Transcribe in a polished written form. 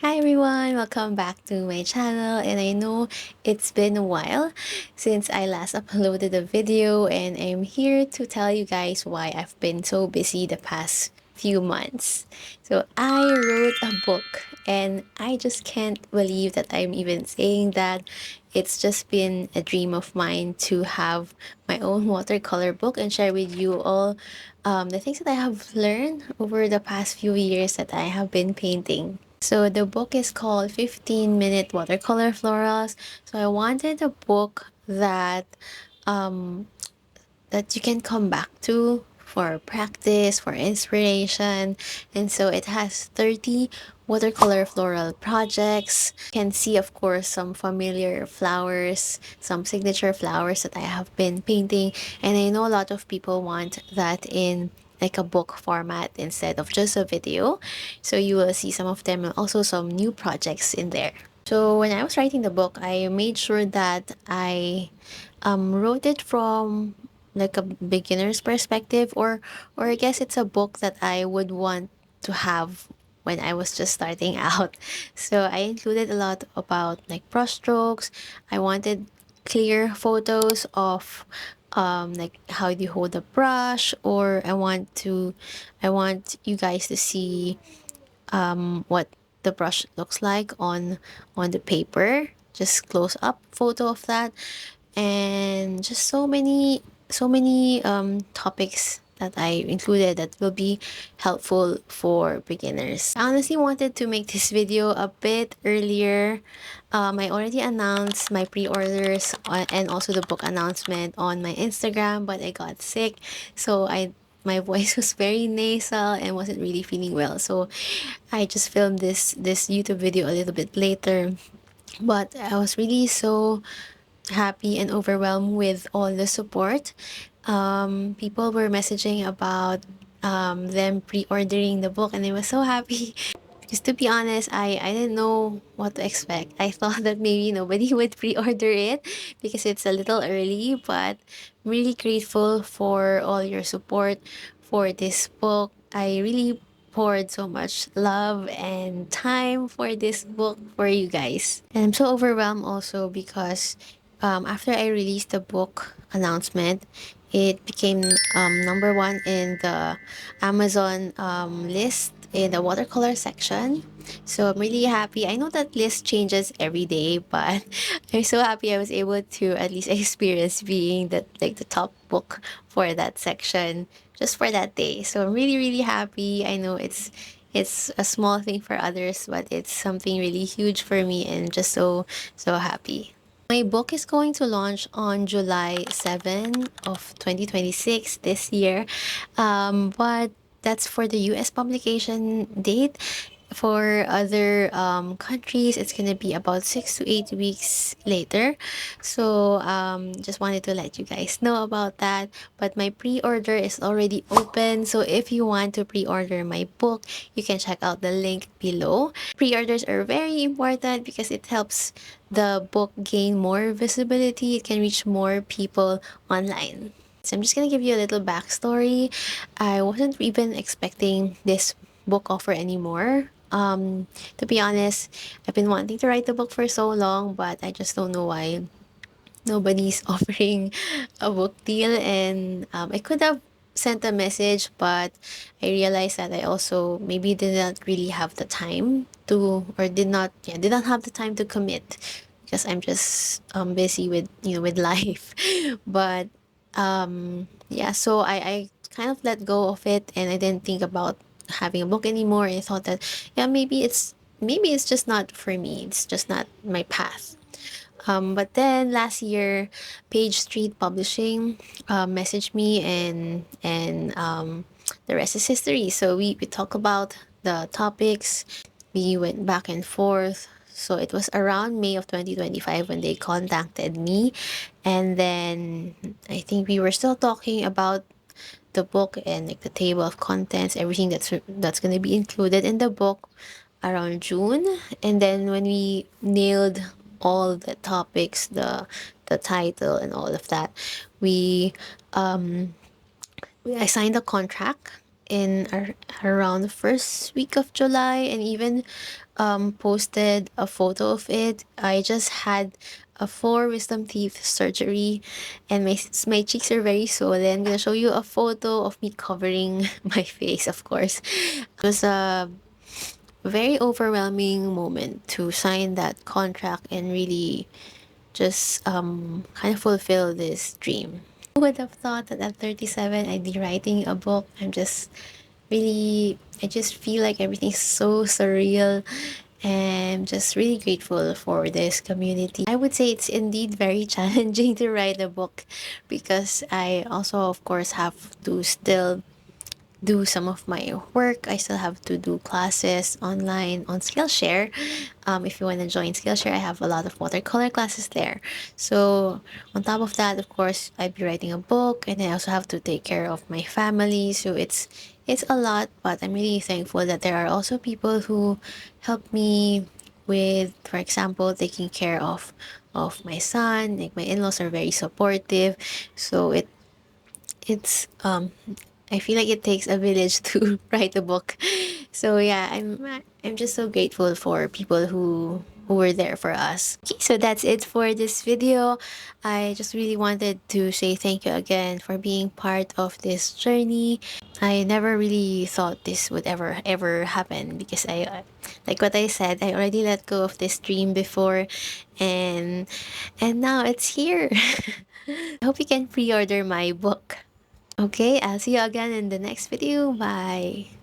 Hi everyone, welcome back to my channel, and I know it's been a while since I last uploaded a video, and I'm here to tell you guys why I've been so busy the past few months. So I wrote a book, and I just can't believe that I'm even saying that. It's just been a dream of mine to have my own watercolor book and share with you all the things that I have learned over the past few years that I have been painting. So the book is called 15-Minute Watercolor Florals. So I wanted a book um, that you can come back to for practice, for inspiration. And so it has 30 watercolor floral projects. You can see, of course, some familiar flowers, some signature flowers that I have been painting. And I know a lot of people want that in like a book format instead of just a video. So you will see some of them and also some new projects in there. So when I was writing the book, I made sure that I wrote it from like a beginner's perspective, or I guess it's a book that I would want to have when I was just starting out. So I included a lot about like brushstrokes. I wanted clear photos of like how you hold a brush, or I want you guys to see what the brush looks like on the paper, just close up photo of that, and just so many topics that I included that will be helpful for beginners. I honestly wanted to make this video a bit earlier. I already announced my pre-orders and also the book announcement on my Instagram, but I got sick, so my voice was very nasal and wasn't really feeling well. So I just filmed this YouTube video a little bit later. But I was really so happy and overwhelmed with all the support. People were messaging about them pre-ordering the book, and I was so happy. Because to be honest, I didn't know what to expect. I thought that maybe nobody would pre-order it because it's a little early, but I'm really grateful for all your support for this book. I really poured so much love and time for this book for you guys. And I'm so overwhelmed also because after I released the book announcement, it became number one in the Amazon list in the watercolor section. So I'm really happy. I know that list changes every day, but I'm so happy I was able to at least experience being the top book for that section just for that day. So I'm really really happy. I know it's a small thing for others, but it's something really huge for me, and just so happy. My book is going to launch on July 7 of 2026 this year. But that's for the US publication date. For other countries, it's going to be about 6 to 8 weeks later. So just wanted to let you guys know about that. But my pre-order is already open. So if you want to pre-order my book, you can check out the link below. Pre-orders are very important because it helps the book gain more visibility. It can reach more people online. So I'm just gonna give you a little backstory. I wasn't even expecting this book offer anymore. To be honest, I've been wanting to write the book for so long, but I just don't know why nobody's offering a book deal. And I could have sent a message, but I realized that I also maybe did not really have the time to, or did not have the time to commit because I'm just busy with with life. But yeah, so I kind of let go of it, and I didn't think about having a book anymore. I thought that yeah, maybe it's just not for me. It's just not my path. But then last year, Pagestreet Publishing messaged me, and the rest is history. So we talked about the topics. We went back and forth. So it was around May of 2025 when they contacted me, and then I think we were still talking about the book and like the table of contents, everything that's gonna be included in the book around June. And then when we nailed all the topics, the title and all of that, we I signed a contract in around the first week of July, and even posted a photo of it. I just had a four wisdom teeth surgery, and my cheeks are very swollen. I'm gonna show you a photo of me covering my face, of course. It was a very overwhelming moment to sign that contract and really just kind of fulfill this dream. Who would have thought that at 37 I'd be writing a book? I just feel like everything's so surreal, and just really grateful for this community. I would say it's indeed very challenging to write a book because I also, of course, have to still do some of my work. I still have to do classes online on Skillshare. If you want to join Skillshare, I have a lot of watercolor classes there. So on top of that, of course, I'd be writing a book, and I also have to take care of my family. So it's a lot, but I'm really thankful that there are also people who help me with, for example, taking care of my son. Like my in-laws are very supportive, so it's I feel like it takes a village to write a book. So yeah, I'm just so grateful for people who were there for us. Okay, so that's it for this video. I just really wanted to say thank you again for being part of this journey. I never really thought this would ever happen because like what I said, I already let go of this dream before, and now it's here. I hope you can pre-order my book. Okay, I'll see you again in the next video. Bye.